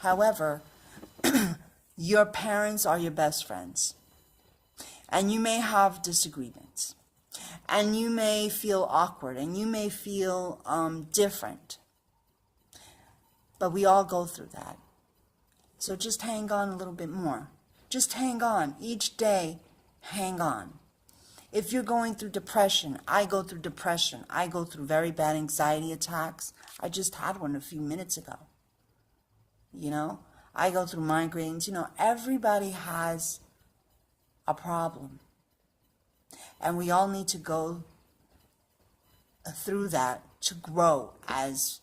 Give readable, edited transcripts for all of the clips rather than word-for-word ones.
However, your parents are your best friends. And you may have disagreements. And you may feel awkward. And you may feel different. But we all go through that. So just hang on a little bit more. Just hang on. Each day, hang on. If you're going through depression, I go through depression. I go through very bad anxiety attacks. I just had one a few minutes ago. I go through migraines. Everybody has a problem. And we all need to go through that to grow as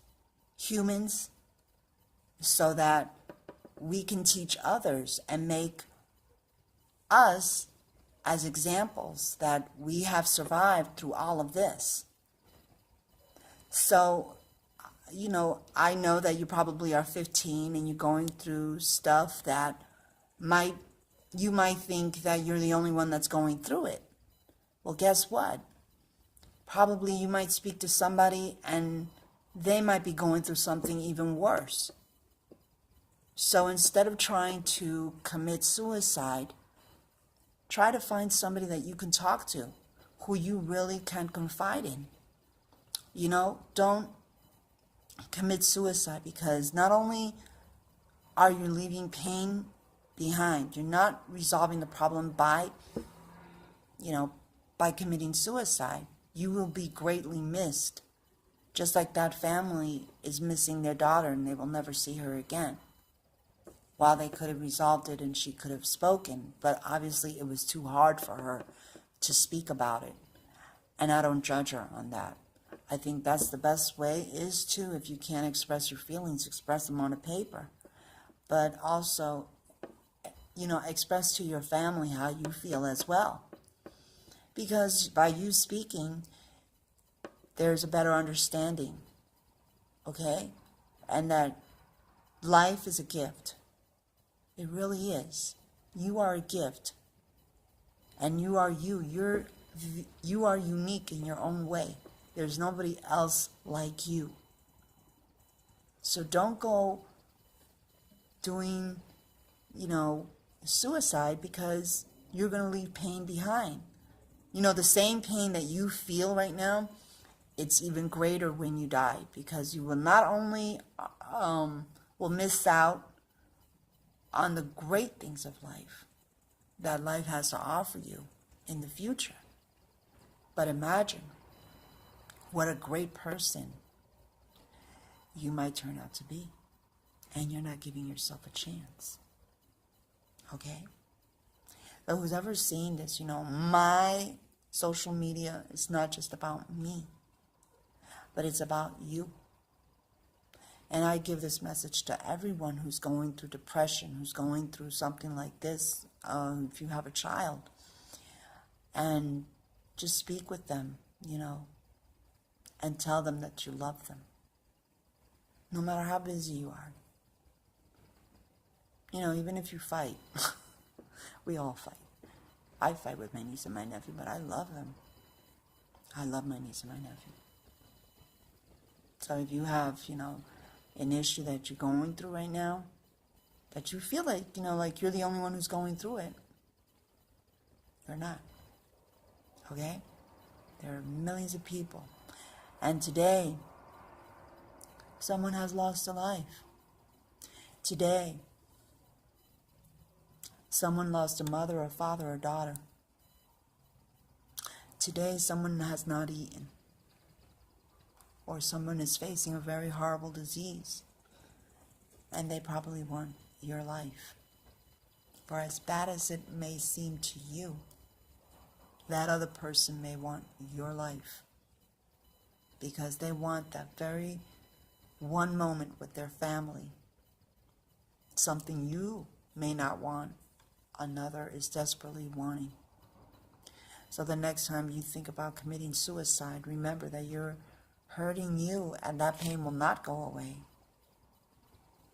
humans so that we can teach others and make us as examples that we have survived through all of this. So, I know that you probably are 15 and you're going through stuff that you might think that you're the only one that's going through it. Well, guess what? Probably you might speak to somebody and they might be going through something even worse. So instead of trying to commit suicide, try to find somebody that you can talk to, who you really can confide in. Don't commit suicide, because not only are you leaving pain behind, you're not resolving the problem by committing suicide. You will be greatly missed, just like that family is missing their daughter and they will never see her again. While they could have resolved it and she could have spoken, but obviously it was too hard for her to speak about it. And I don't judge her on that. I think that's the best way, is to, if you can't express your feelings, express them on a paper. But also, express to your family how you feel as well. Because by you speaking, there's a better understanding, okay? And that life is a gift. It really is. You are a gift. And you are you. You are unique in your own way. There's nobody else like you. So don't go doing, suicide, because you're going to leave pain behind. The same pain that you feel right now, it's even greater when you die, because you will not only will miss out on the great things of life that life has to offer you in the future, but imagine what a great person you might turn out to be, and you're not giving yourself a chance. Okay? But who's ever seen this, my social media is not just about me, but it's about you. And I give this message to everyone who's going through depression, who's going through something like this, if you have a child. And just speak with them, and tell them that you love them. No matter how busy you are. Even if you fight. We all fight. I fight with my niece and my nephew, but I love them. I love my niece and my nephew. So if you have, an issue that you're going through right now, that you feel like, like you're the only one who's going through it, you're not. Okay? There are millions of people. And today, someone has lost a life. Today, someone lost a mother, a father, a daughter. Today, someone has not eaten. Or someone is facing a very horrible disease. And they probably want your life. For as bad as it may seem to you, that other person may want your life. Because they want that very one moment with their family. Something you may not want, another is desperately wanting. So the next time you think about committing suicide, remember that you're hurting you, and that pain will not go away.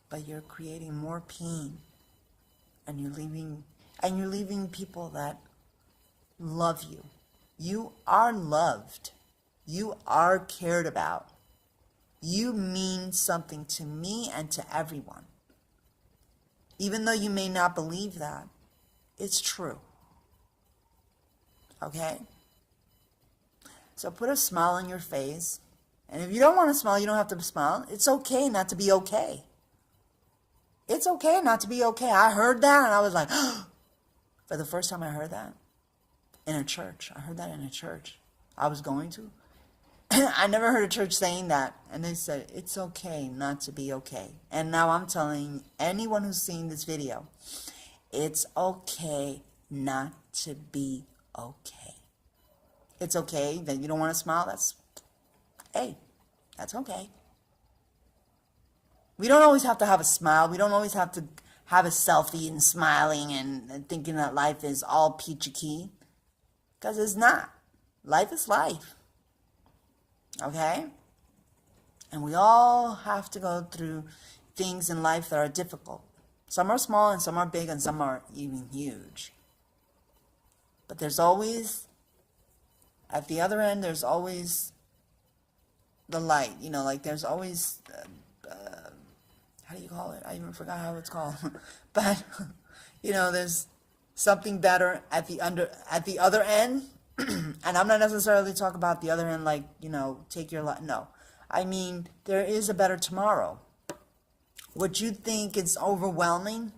But you're creating more pain, and you're leaving people that love you. You are loved. You are cared about. You mean something to me and to everyone. Even though you may not believe that, it's true. Okay? So put a smile on your face. And if you don't want to smile, you don't have to smile. It's okay not to be okay. It's okay not to be okay. I heard that and I was like, for the first time I heard that in a church. I heard that in a church I was going to. I never heard a church saying that. And they said, it's okay not to be okay. And now I'm telling anyone who's seeing this video, it's okay not to be okay. It's okay that you don't want to smile. Hey, that's okay. We don't always have to have a smile. We don't always have to have a selfie and smiling and thinking that life is all peachy keen. Because it's not. Life is life. Okay? And we all have to go through things in life that are difficult. Some are small and some are big and some are even huge. But there's always, at the other end, there's always the light. You know, like there's always, how do you call it? I even forgot how it's called. But, you know, there's something better at the other end. And I'm not necessarily talking about the other end like, you know, take your life. No. I mean, there is a better tomorrow. What you think is overwhelming,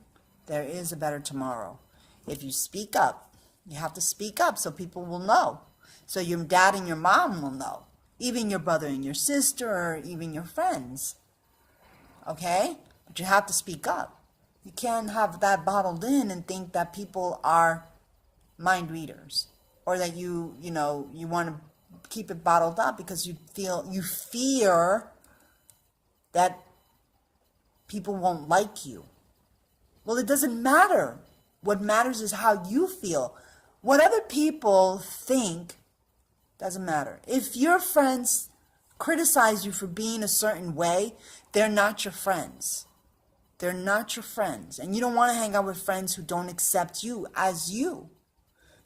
there is a better tomorrow. If you speak up, you have to speak up so people will know. So your dad and your mom will know. Even your brother and your sister, or even your friends. Okay? But you have to speak up. You can't have that bottled in and think that people are mind readers. Or that you want to keep it bottled up because you fear that people won't like you. Well, it doesn't matter. What matters is how you feel. What other people think doesn't matter. If your friends criticize you for being a certain way, they're not your friends. They're not your friends. And you don't want to hang out with friends who don't accept you as you.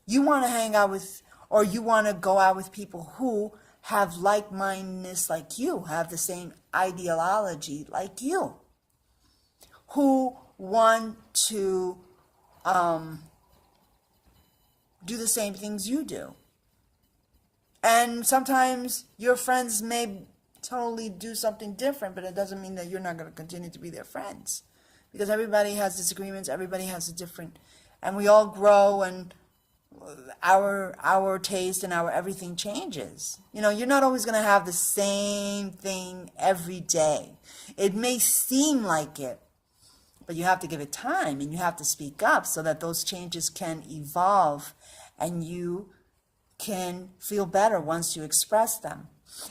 You want to hang out with, or you want to go out with people who have like-mindedness like you, have the same ideology like you, who want to do the same things you do. And sometimes your friends may totally do something different, but it doesn't mean that you're not going to continue to be their friends. Because everybody has disagreements, everybody has a different, and we all grow, and our taste and our everything changes. You know, you're not always going to have the same thing every day. It may seem like it, but you have to give it time and you have to speak up so that those changes can evolve and you can feel better once you express them.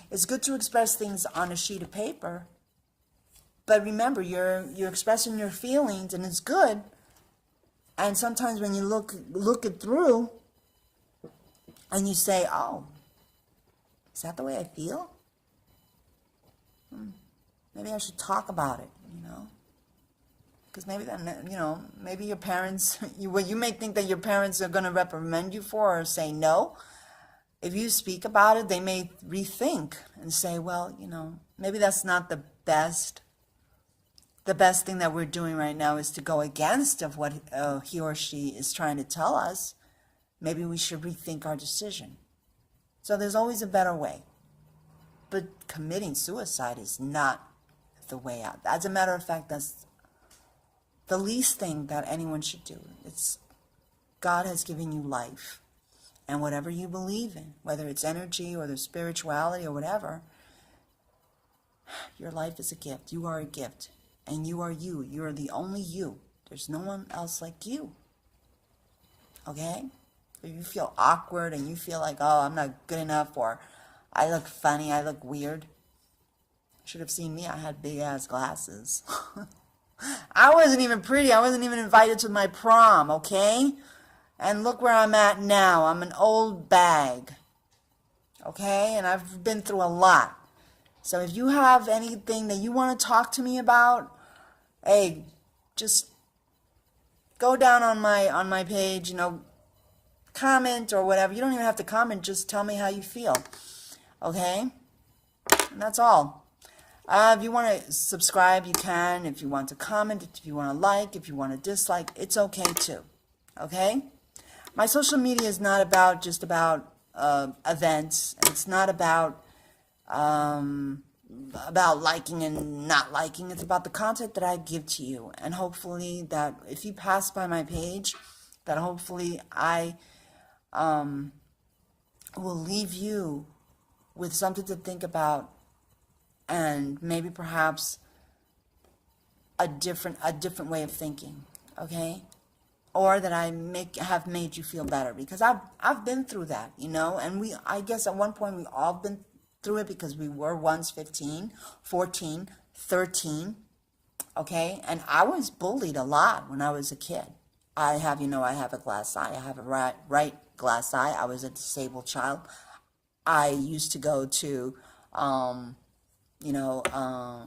It's good to express things on a sheet of paper, but remember, you're expressing your feelings, and it's good. And sometimes when you look it through and you say, oh, is that the way I feel? Maybe I should talk about it, you know? Because maybe then, you know, maybe your parents, you may think that your parents are going to reprimand you for or say no. If you speak about it, they may rethink and say, well, you know, maybe that's not the best. The best thing that we're doing right now is to go against of what he or she is trying to tell us. Maybe we should rethink our decision. So there's always a better way. But committing suicide is not the way out. As a matter of fact, that's the least thing that anyone should do. It's God has given you life. And whatever you believe in, whether it's energy or the spirituality or whatever, your life is a gift. You are a gift. And you are you. You are the only you. There's no one else like you. Okay? If you feel awkward and you feel like, oh, I'm not good enough, or I look funny, I look weird. Should have seen me. I had big ass glasses. I wasn't even pretty. I wasn't even invited to my prom, okay? And look where I'm at now. I'm an old bag. Okay? And I've been through a lot. So if you have anything that you want to talk to me about, hey, just go down on my page, you know, comment or whatever. You don't even have to comment. Just tell me how you feel. Okay? And that's all. If you want to subscribe, you can. If you want to comment, if you want to like, if you want to dislike, it's okay too. Okay? My social media is not about just about events. It's not about liking and not liking. It's about the content that I give to you. And hopefully that if you pass by my page, that hopefully I will leave you with something to think about, and maybe perhaps a different way of thinking, okay? Or that have made you feel better, because I've been through that, you know, and I guess at one point we all been through it, because we were once 15, 14, 13, okay? And I was bullied a lot when I was a kid. I have a glass eye. I have a right glass eye. I was a disabled child. I used to go to,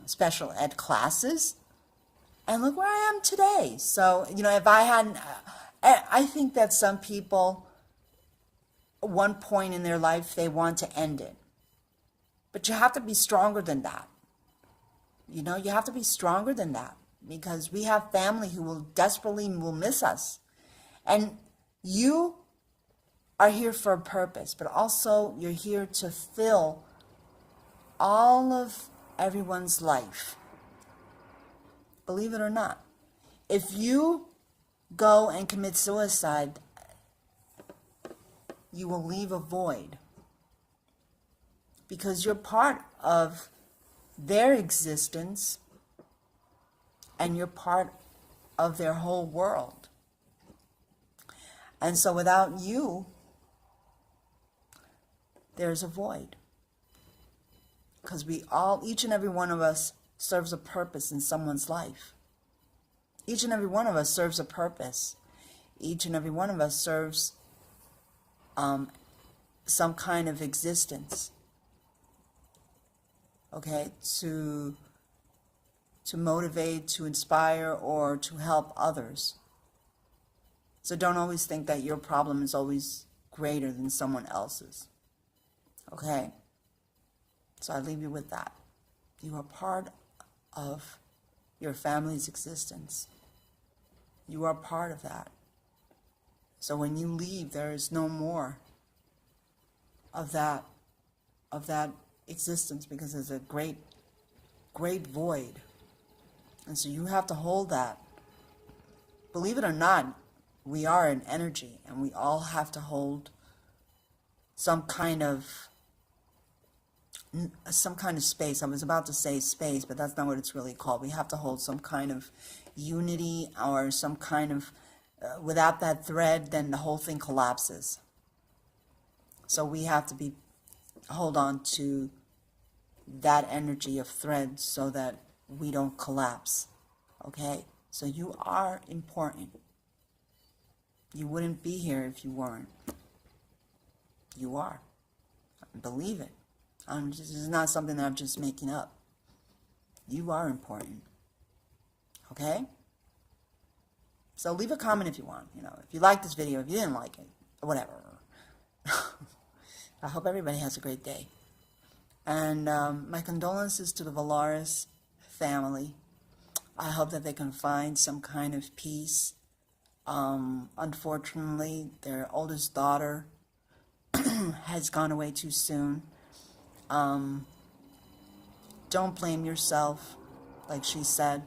special ed classes, and look where I am today. So, if I hadn't, I think that some people, at one point in their life, they want to end it. But you have to be stronger than that. You have to be stronger than that, because we have family who will desperately miss us. And you are here for a purpose, but also you're here to fill all of everyone's life. Believe it or not. If you go and commit suicide, you will leave a void, because you're part of their existence and you're part of their whole world. And so without you, there's a void. Because each and every one of us serves a purpose in someone's life. Each and every one of us serves a purpose. Each and every one of us serves some kind of existence. Okay, to motivate, to inspire, or to help others. So don't always think that your problem is always greater than someone else's. Okay? So I leave you with that. You are part of your family's existence. You are part of that. So when you leave, there is no more of that existence, because there's a great void. And so you have to hold that. Believe it or not, we are an energy, and we all have to hold some kind of space. I was about to say space, but that's not what it's really called. We have to hold some kind of unity, or some kind of, without that thread, then the whole thing collapses. So we have to hold on to that energy of thread so that we don't collapse. Okay? So you are important. You wouldn't be here if you weren't. You are. Believe it. This is not something that I'm just making up. You are important. Okay? So leave a comment if you want. If you like this video, if you didn't like it, whatever. I hope everybody has a great day. And my condolences to the Valoras family. I hope that they can find some kind of peace. Unfortunately, their oldest daughter has gone away too soon. Don't blame yourself, like she said,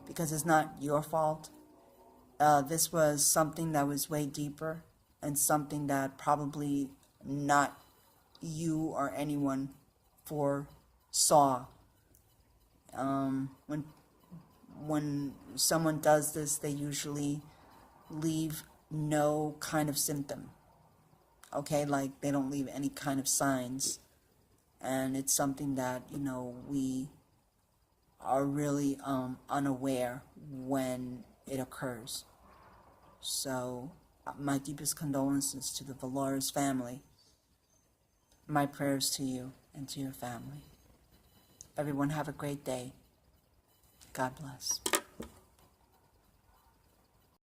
because it's not your fault. This was something that was way deeper, and something that probably not you or anyone foresaw. When someone does this, they usually leave no kind of symptom. Okay, like they don't leave any kind of signs. And it's something that, we are really unaware when it occurs. So my deepest condolences to the Valoras family. My prayers to you and to your family. Everyone have a great day. God bless.